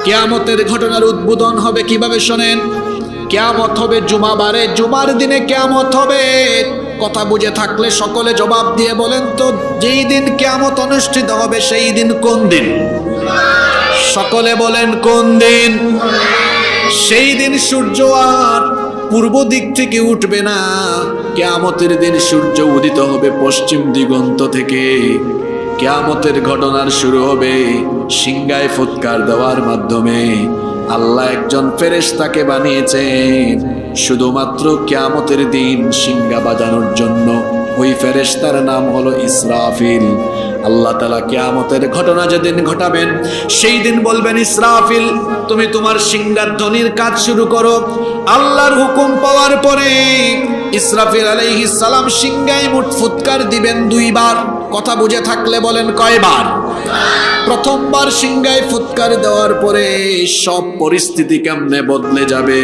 কিয়ামতের ঘটনার উদ্বোধন হবে কিভাবে শোনেন। কিয়ামত হবে জুমাবারে, জুমার দিনে কিয়ামত হবে। কথা বুঝে থাকলে সকলে জবাব দিয়ে বলেন তো, যেই দিন কিয়ামত অনুষ্ঠিত হবে সেই দিন কোন দিন? সকলে বলেন কোন দিন? সেই দিন সূর্য আর পূর্ব দিক থেকে উঠবে না। কিয়ামতের দিন সূর্য উদিত হবে পশ্চিম দিগন্ত থেকে। কিয়ামতের ঘটনার শুরু হবে সিংহায় ফুৎকার দেওয়ার মাধ্যমে। আল্লাহ একজন ফেরেশতাকে বানিয়েছেন শুধুমাত্র কিয়ামতের দিন সিংহা বাজানোর জন্য। ওই ফেরেশতার নাম হলো ইসরাফিল। আল্লাহ তাআলা কিয়ামতের ঘটনা যেদিন ঘটাবেন সেই দিন বলবেন, ইসরাফিল তুমি তোমার সিংহার ধ্বনির কাজ শুরু করো। আল্লাহর হুকুম পাওয়ার পরে ইসরাফিল আলাইহিস সালাম সিংহায় মুঠ ফুৎকার দিবেন দুইবার। কথা বুঝে থাকলে বলেন কয়বার? প্রথমবার সিংহায় ফুৎকার দেওয়ার পরে সব পরিস্থিতি কেমনে বদলে যাবে।